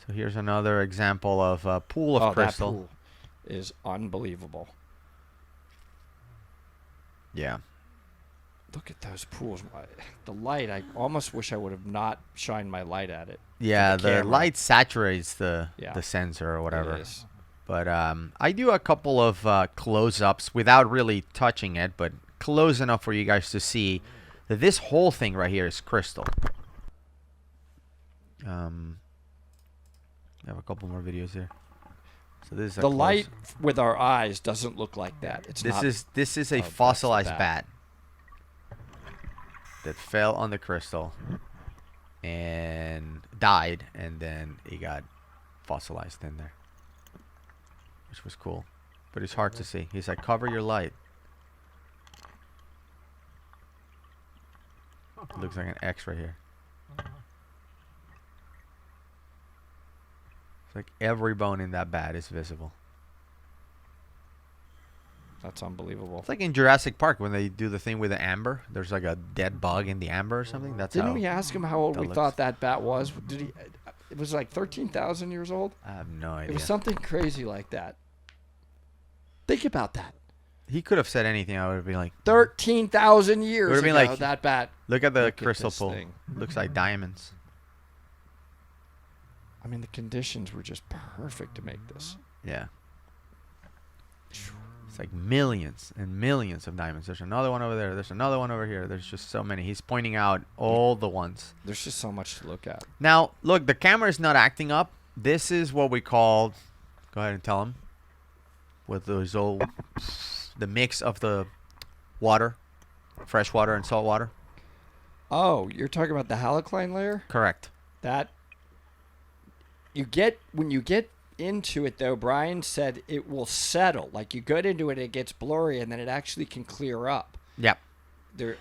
So here's another example of a pool of crystal. That pool is unbelievable. Yeah. Look at those pools. The light, I almost wish I would have not shined my light at it. Yeah, the camera. light saturates the sensor or whatever. It is. But I do a couple of close-ups without really touching it, but close enough for you guys to see that this whole thing right here is crystal. I have a couple more videos here. So this is The light with our eyes doesn't look like that. This is a fossilized bat that fell on the crystal and died, and then it got fossilized in there, which was cool, but it's hard to see. He's like, cover your light. It looks like an X right here. It's like every bone in that bat is visible. That's unbelievable. It's like in Jurassic Park when they do the thing with the amber. There's like a dead bug in the amber or something. Didn't we ask him how old we thought that bat was? Did he? It was like 13,000 years old. I have no idea. It was something crazy like that. Think about that. He could have said anything. I would have been like 13,000 years ago. Like, that bat. Look at the crystal pool. Looks like diamonds. I mean, the conditions were just perfect to make this. Yeah. It's like millions and millions of diamonds. There's another one over there. There's another one over here. There's just so many. He's pointing out all the ones. There's just so much to look at. Now, look, the camera is not acting up. This is what we call, go ahead and tell him, with those old, the mix of the water, fresh water and salt water. Oh, you're talking about the halocline layer? Correct. That, when you get into it, though, Brian said it will settle. Like, you get into it, it gets blurry, and then it actually can clear up. Yep.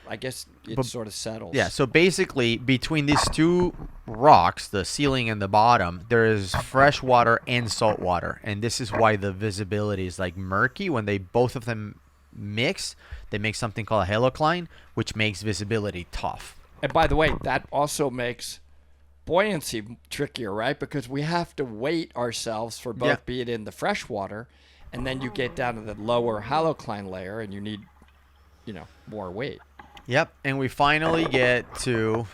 I guess it sort of settles. Yeah, so basically, between these two rocks, the ceiling and the bottom, there is fresh water and salt water. And this is why the visibility is like murky. When both of them mix, they make something called a halocline, which makes visibility tough. And by the way, that also makes buoyancy trickier, right? Because we have to weight ourselves for both being in the fresh water, and then you get down to the lower halocline layer, and you need, more weight. Yep, and we finally get to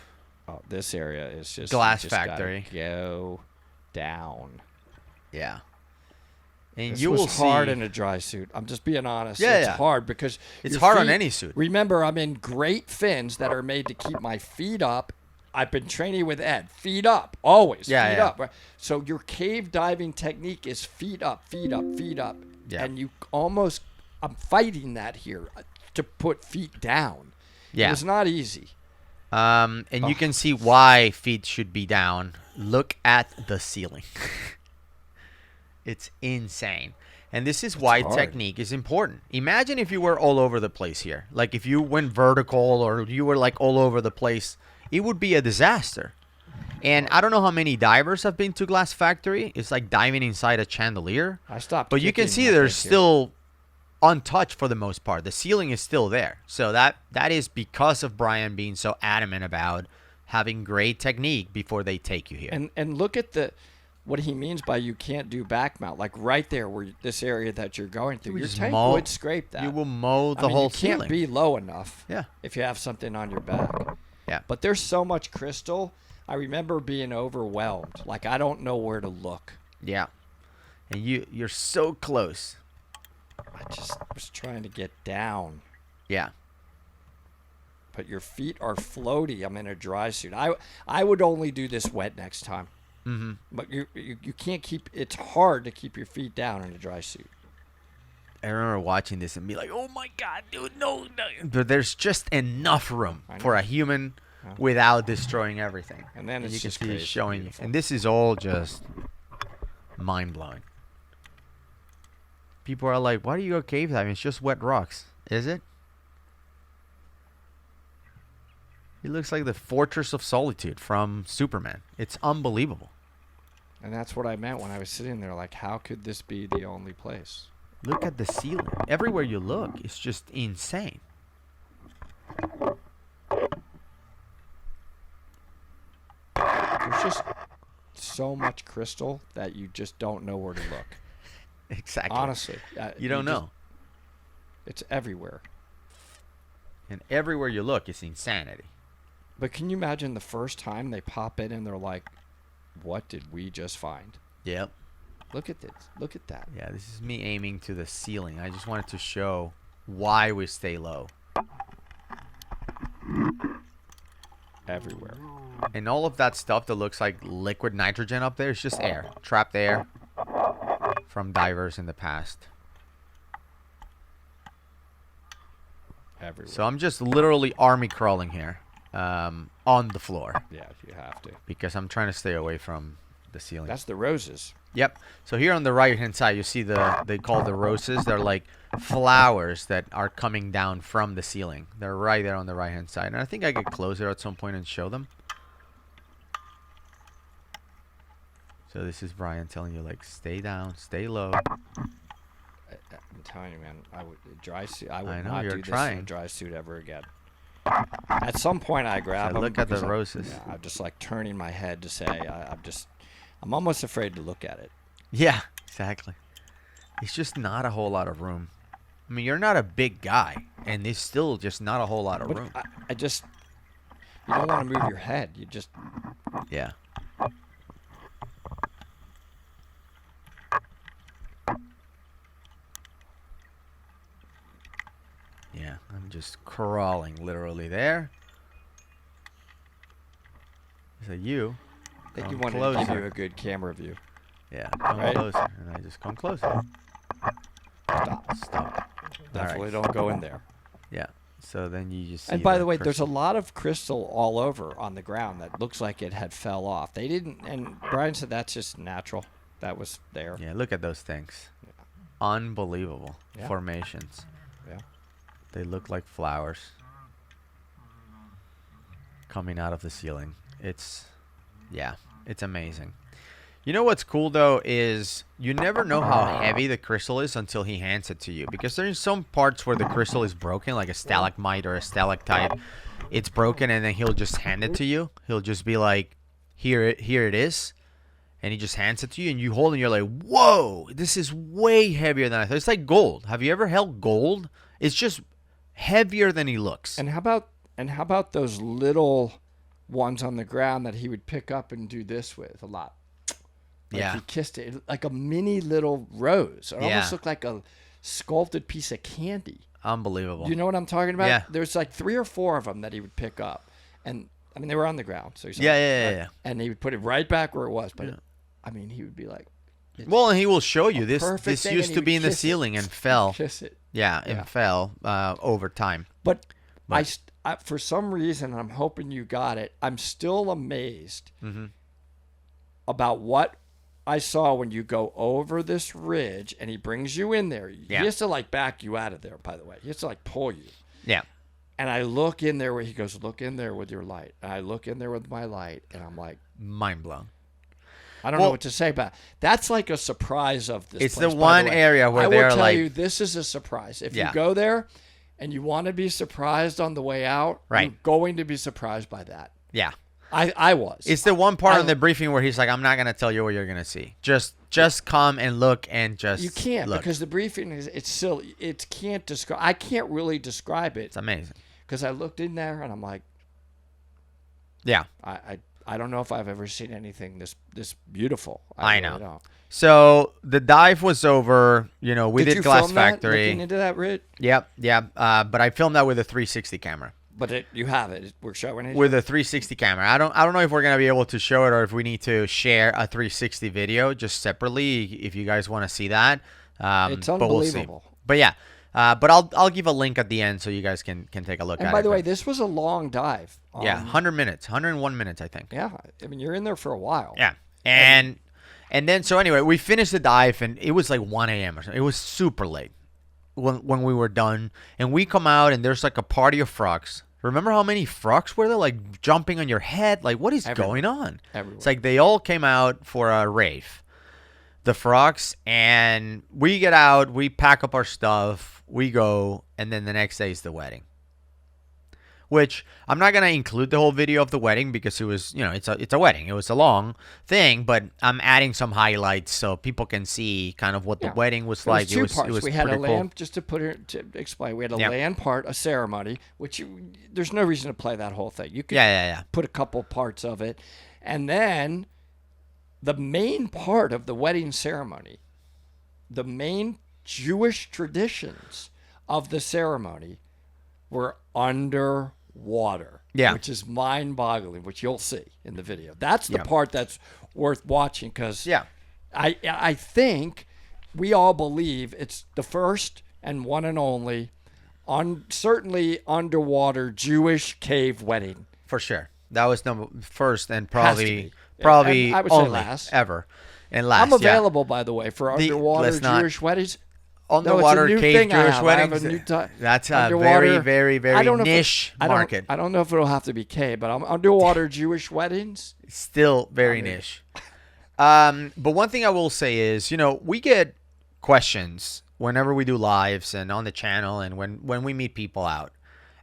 this area is just glass factory. Go down. Yeah. And this you was will hard see in a dry suit. I'm just being honest. Yeah, it's hard because it's hard on any suit. Remember, I'm in great fins that are made to keep my feet up. I've been training with Ed. Feet up, always. Feet up. Right? So your cave diving technique is feet up, feet up, feet up. Yeah. And I'm fighting that here to put feet down. Yeah. It's not easy. And you can see why feet should be down. Look at the ceiling. It's insane. And this is why technique is important. Imagine if you were all over the place here. Like if you went vertical or you were like all over the place, it would be a disaster. And I don't know how many divers have been to Glass Factory. It's like diving inside a chandelier. I stopped. But you can see there's still untouched for the most part. The ceiling is still there. So that is because of Brian being so adamant about having great technique before they take you here. And look at what he means by you can't do back mount. Like right there where this area that you're going through, your tank would scrape that. You will mow the whole ceiling. You can't be low enough. Yeah. If you have something on your back. Yeah. But there's so much crystal. I remember being overwhelmed. Like I don't know where to look. Yeah. And you're so close. I just was trying to get down. Yeah. But your feet are floaty. I'm in a dry suit. I would only do this wet next time. Mm-hmm. But you can't keep. It's hard to keep your feet down in a dry suit. I remember watching this and be like, "Oh my god, dude, no!" But there's just enough room for a human without destroying everything. And then you can just see crazy, showing beautiful. you. And this is all just mind blowing. People are like, "Why do you go cave diving? It's just wet rocks." Is it? It looks like the Fortress of Solitude from Superman. It's unbelievable. And that's what I meant when I was sitting there. Like, how could this be the only place? Look at the ceiling. Everywhere you look, it's just insane. There's just so much crystal that you just don't know where to look. Exactly. Honestly. You don't know. It's everywhere. And everywhere you look, it's insanity. But can you imagine the first time they pop in and they're like, what did we just find? Yep. Look at this. Look at that. Yeah, this is me aiming to the ceiling. I just wanted to show why we stay low. Everywhere. And all of that stuff that looks like liquid nitrogen up there is just air. Trapped air from divers in the past. Everywhere. So I'm just literally army crawling here on the floor. Yeah, you have to. Because I'm trying to stay away from the ceiling. That's the roses. Yep. So here on the right-hand side, you see they call the roses. They're like flowers that are coming down from the ceiling. They're right there on the right-hand side. And I think I could close it at some point and show them. So this is Brian telling you, like, stay down, stay low. I'm telling you, man, I would not do this in a dry suit ever again. At some point, I grab them. Look at the roses. I'm just like turning my head to say, I'm almost afraid to look at it. Yeah, exactly. It's just not a whole lot of room. I mean, you're not a big guy, and there's still just not a whole lot of room. You don't want to move your head. You just. Yeah. Yeah, I'm just crawling literally there. Is that you? I think you wanted to give you a good camera view. Yeah, come closer, and I just come closer. Stop. Definitely don't go in there. Yeah. So then you just see. And by the way, there's a lot of crystal all over on the ground that looks like it had fell off. They didn't, and Brian said that's just natural. That was there. Yeah, look at those things. Yeah. Unbelievable formations. Yeah. They look like flowers coming out of the ceiling. It's amazing. You know what's cool, though, is you never know how heavy the crystal is until he hands it to you. Because there's some parts where the crystal is broken, like a stalagmite or a stalactite. It's broken, and then he'll just hand it to you. He'll just be like, here it is. And he just hands it to you, and you hold it, and you're like, whoa, this is way heavier than I thought. It's like gold. Have you ever held gold? It's just heavier than he looks. And how about those little ones on the ground that he would pick up and do this with a lot? Like he kissed it like a mini little rose. It almost looked like a sculpted piece of candy. Unbelievable. You know what I'm talking about? Yeah. There's like 3 or 4 of them that he would pick up, and I mean they were on the ground. So yeah. And he would put it right back where it was. But I mean, he would be like, well, and he will show you this. This used to be in the ceiling and fell. Kiss it. Yeah, and fell over time. But I for some reason, I'm hoping you got it. I'm still amazed about what I saw when you go over this ridge and he brings you in there. He has to like back you out of there, by the way. He has to like pull you. Yeah. And I look in there where he goes, look in there with your light. And I look in there with my light, and I'm like, mind blown. I don't know what to say about it. That's like a surprise of this It's place, the one area where they're like... I will tell you, this is a surprise. If you go there and you want to be surprised on the way out, you're going to be surprised by that. Yeah. I was. It's the one part in the briefing where he's like, I'm not going to tell you what you're going to see. Just come and look and just You can't look. Because the briefing it's silly. It can't describe. I can't really describe it. It's amazing. Because I looked in there and I'm like, yeah. I don't know if I've ever seen anything this beautiful. I know. Don't. So the dive was over. You know, we did Glass Factory. Looking into that, Rit? Yep. But I filmed that with a 360 camera. But you have it. We're showing it with a 360 camera. I don't know if we're gonna be able to show it or if we need to share a 360 video just separately. If you guys want to see that, it's unbelievable. But yeah, but I'll give a link at the end so you guys can take a look at it. And by the way, this was a long dive. 100 minutes, 101 minutes, I think. Yeah, I mean you're in there for a while. Yeah, and then so anyway, we finished the dive and it was like 1 a.m. or something. It was super late when we were done, and we come out and there's like a party of frogs. Remember how many frogs were there, like jumping on your head? Like, what is going on? Everywhere. It's like they all came out for a rave, the frogs, and we get out, we pack up our stuff, we go, and then the next day is the wedding. which I'm not gonna include the whole video of the wedding because it was, it's a wedding. It was a long thing, but I'm adding some highlights so people can see kind of what the wedding was like. It was two parts. We had a land, cool. just to explain. We had a land part, a ceremony, which there's no reason to play that whole thing. You could put a couple parts of it, and then the main part of the wedding ceremony, the main Jewish traditions of the ceremony were underwater, which is mind-boggling, which you'll see in the video. That's the part that's worth watching because I think we all believe it's the first and one and only, certainly underwater Jewish cave wedding. For sure. That was first and probably I would say only last. ever. And last, I'm available, by the way, for underwater Jewish weddings. Underwater cave Jewish weddings. That's a very, very, very niche market. I don't know if it'll have to be cave, but underwater Jewish weddings. Still very niche. But one thing I will say is, we get questions whenever we do lives and on the channel and when we meet people out.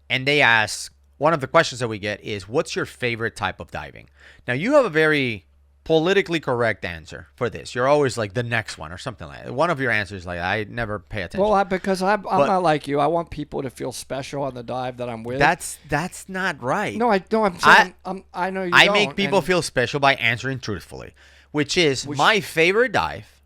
And they ask, one of the questions that we get is, what's your favorite type of diving? Now, you have a very politically correct answer for this. You're always like the next one or something like that. One of your answers like, I never pay attention. Well, because I'm not like you. I want people to feel special on the dive that I'm with. That's not right. No, I'm saying I know you don't. I make people feel special by answering truthfully, which is my favorite dive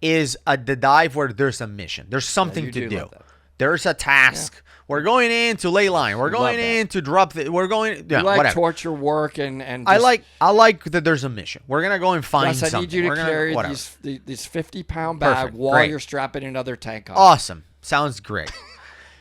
is the dive where there's a mission. There's something to do. There's a task. Yeah. We're going in to lay line. We're going in to drop we're going. You like whatever. Torture work and I like that there's a mission. We're gonna go and find something. I need you to carry this 50-pound bag while you're strapping another tank on. Awesome. Sounds great.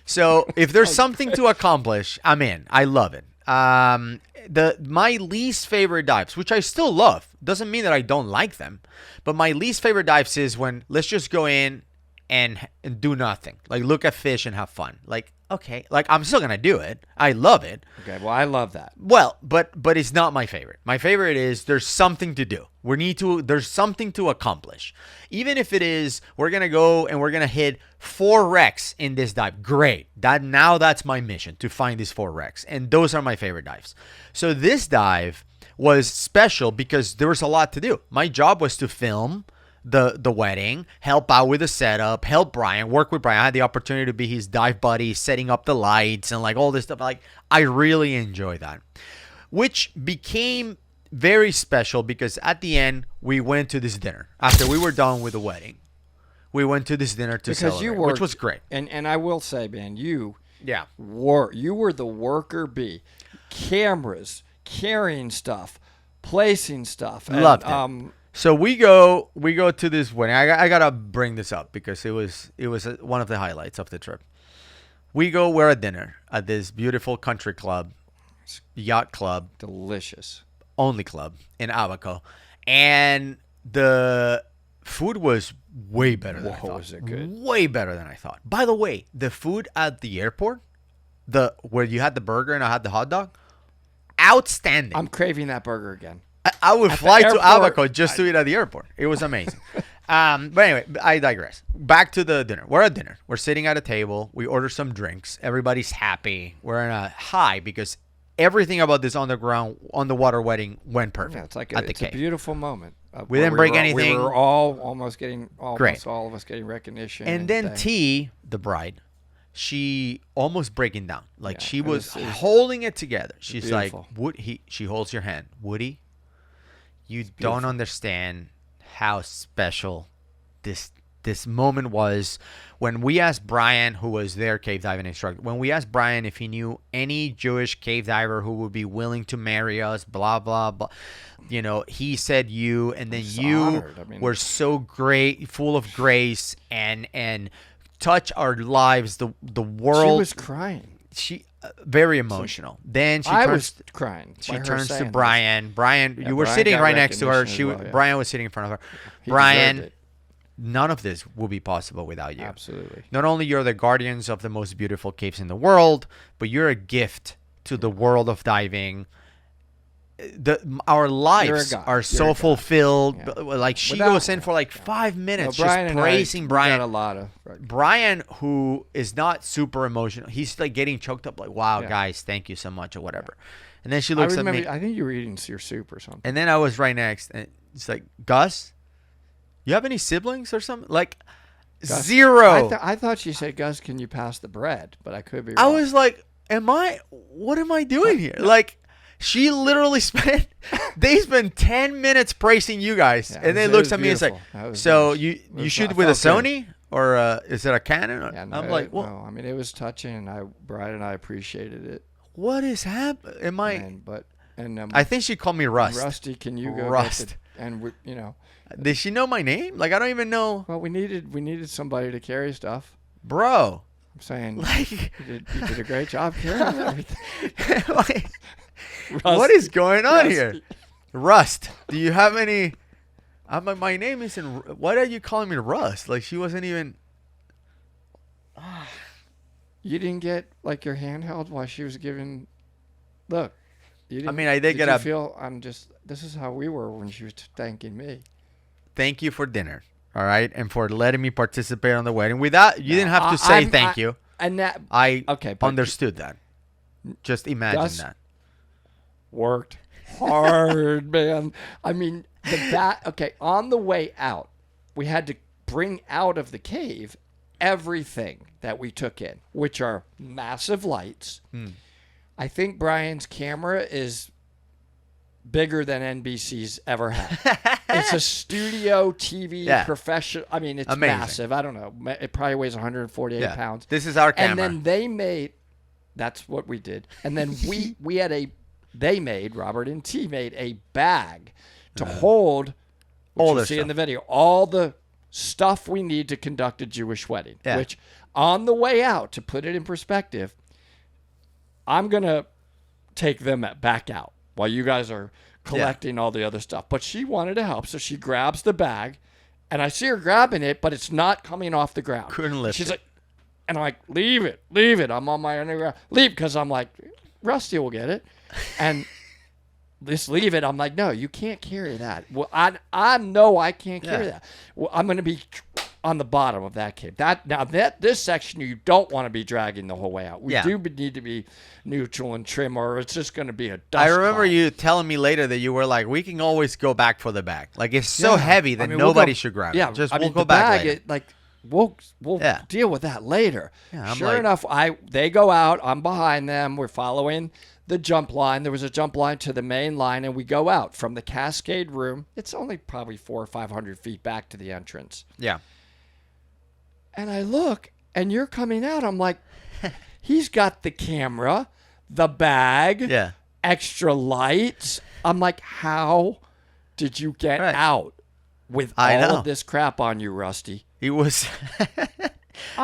So if there's something to accomplish, I'm in. I love it. My least favorite dives, which I still love, doesn't mean that I don't like them, but my least favorite dives is when let's just go in and do nothing, like look at fish and have fun. Like, okay, like I'm still gonna do it. I love it. Okay, well, I love that. Well, but it's not my favorite. My favorite is there's something to do. There's something to accomplish. Even if it is we're gonna go and we're gonna hit 4 wrecks in this dive. Great. That's my mission, to find these 4 wrecks, and those are my favorite dives. So this dive was special because there was a lot to do. My job was to film the wedding, help out with the setup, help Brian, work with Brian. I had the opportunity to be his dive buddy, setting up the lights and like all this stuff. Like, I really enjoyed that, which became very special because at the end we went to this dinner after we were done with the wedding. We went to this dinner to celebrate, which was great. And I will say, man, you were the worker bee. Cameras, carrying stuff, placing stuff. Loved it. So we go to this wedding. I gotta bring this up because it was one of the highlights of the trip. We're at dinner at this beautiful country club, yacht club, delicious, only club in Abaco, and the food was way better than I thought. Was it good? Way better than I thought. By the way, the food at the airport, where you had the burger and I had the hot dog, outstanding. I'm craving that burger again. I would fly to Abaco just to eat at the airport. It was amazing. But anyway, I digress. Back to the dinner. We're at dinner. We're sitting at a table. We order some drinks. Everybody's happy. We're in a high because everything about this underwater wedding went perfect. Yeah, it's a beautiful moment. We didn't break anything. We were all almost all of us getting recognition. And then T, the bride, she almost breaking down. Like she was holding it together. She's beautiful. Like, she holds your hand. Woody, you don't understand how special this moment was when we asked Brian, who was their cave diving instructor, when we asked Brian if he knew any Jewish cave diver who would be willing to marry us, blah, blah, blah. You know, he said you, and then you were so great, full of grace and touch our lives, the world. She was crying. She very emotional. Then I was crying. She turns to Brian. Brian, you were sitting right next to her. Brian was sitting in front of her. Brian, none of this will be possible without you. Absolutely. Not only you're the guardians of the most beautiful caves in the world, but you're a gift to the world of diving. our lives guy. are so fulfilled. Yeah. Like she goes in for like 5 minutes Brian just praising Brian. We got a lot of Brian, who is not super emotional, he's like getting choked up. Like, wow, guys, thank you so much, or whatever. And then she looks at me. I think you were eating your soup or something. And then I was right next, and it's like, Gus, you have any siblings or something? Like, Gus, 0. I thought she said, Gus, can you pass the bread? But I could be wrong. I was like, what am I doing here? Like, she literally they spent 10 minutes praising you guys. Yeah, and then looks at me and is like, so nice. you shoot with a Sony? Or is it a Canon? Yeah, I'm like, well. No, I mean, it was touching. Brian and I appreciated it. What is happening? Am I? I think she called me Rust. Rusty, can you go Rust? Did she know my name? Like, I don't even know. Well, we needed somebody to carry stuff. Bro. I'm saying, like, you did a great job carrying everything. Like, what is going on here? Rust. Do you have any? I'm like, my name isn't. Why are you calling me Rust? Like, she wasn't even. You didn't get like your hand held while she was giving. Look. You didn't, I mean, I did get a. This is how we were when she was thanking me. Thank you for dinner, all right, and for letting me participate on the wedding. Without you didn't have to say thank you. And that I understood that. Just imagine that. Worked hard, man. I mean, on the way out, we had to bring out of the cave everything that we took in, which are massive lights. I think Brian's camera is bigger than NBC's ever had. It's a studio TV professional. I mean, it's amazing. Massive. I don't know. It probably weighs 148 pounds. This is our camera. And then that's what we did. And then Robert and T made a bag to hold, all you see in the video, all the stuff we need to conduct a Jewish wedding. Yeah. Which, on the way out, to put it in perspective, I'm going to take them back out while you guys are collecting all the other stuff. But she wanted to help, so she grabs the bag, and I see her grabbing it, but it's not coming off the ground. Couldn't lift She's it. like, and I'm like, leave it. I'm on my underground. Leave, because I'm like, Rusty will get it. And just leave it. I'm like, no, you can't carry that. Well, I know I can't carry that. Well, I'm going to be on the bottom of that cave. This section you don't want to be dragging the whole way out. We do need to be neutral and trim, or it's just going to be a dust I remember cloud. you telling me later that you were like, we can always go back for the bag. Like, it's so heavy that nobody should grab it. We'll go back later. We'll deal with that later. Yeah, sure enough, they go out. I'm behind them. We're following the jump line. There was a jump line to the main line, and we go out from the Cascade room. It's only probably 400 or 500 feet back to the entrance. Yeah. And I look, and you're coming out. I'm like, he's got the camera, the bag, extra lights. I'm like, how did you get out with all of this crap on you, Rusty? It was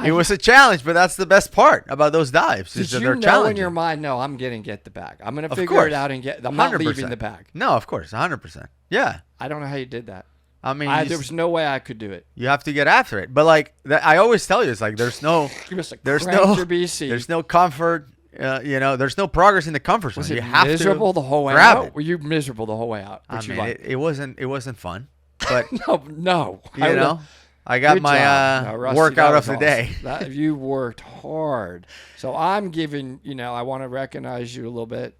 it was a challenge, but that's the best part about those dives. Did you know in your mind, no, I'm going to get the bag. I'm going to figure it out and I'm not leaving the bag. No, of course, 100%. Yeah. I don't know how you did that. I mean, there was no way I could do it. You have to get after it. But like I always tell you, it's like there's no comfort. There's no progress in the comfort zone. Was it you have miserable to the whole way grab out? it. Were you miserable the whole way out? I mean, it wasn't fun. But no. I got my workout of the day. You worked hard. So I'm giving, I want to recognize you a little bit.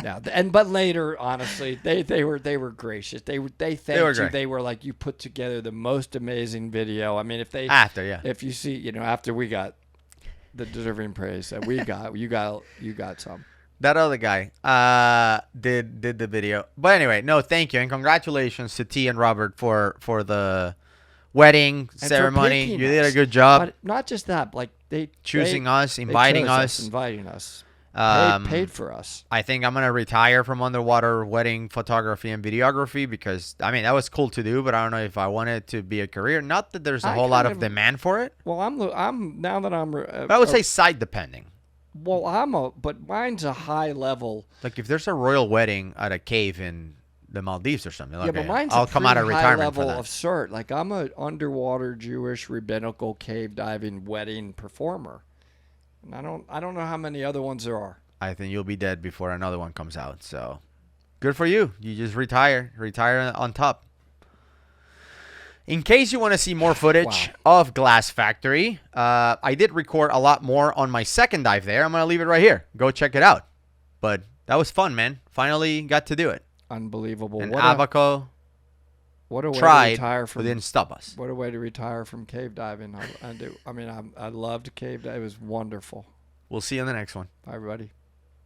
But later, honestly, they were gracious. They thanked you. They were like, you put together the most amazing video. I mean, if you see, after we got the deserving praise that we got, you got some. That other guy did the video. But anyway, no, thank you and congratulations to T and Robert for the wedding ceremony. You did a good job. But not just that, like inviting us. Paid for us. I think I'm gonna retire from underwater wedding photography and videography because that was cool to do, but I don't know if I want it to be a career. Not that there's a whole lot of demand for it. Well, I'm now that I'm. I would say side depending. Well, but mine's a high level. Like if there's a royal wedding at a cave in the Maldives or something. Yeah, but mine's I'll come out of retirement high level for that. of cert. Like I'm an underwater Jewish rabbinical cave diving wedding performer. And I don't know how many other ones there are. I think you'll be dead before another one comes out. So Good for you. You just retire on top. In case you want to see more footage of Glass Factory, I did record a lot more on my second dive there. I'm going to leave it right here. Go check it out. But that was fun, man. Finally got to do it. Unbelievable. And Abaco what a way tried, to retire from, but didn't stop us. What a way to retire from cave diving. I loved cave diving. It was wonderful. We'll see you on the next one. Bye, everybody.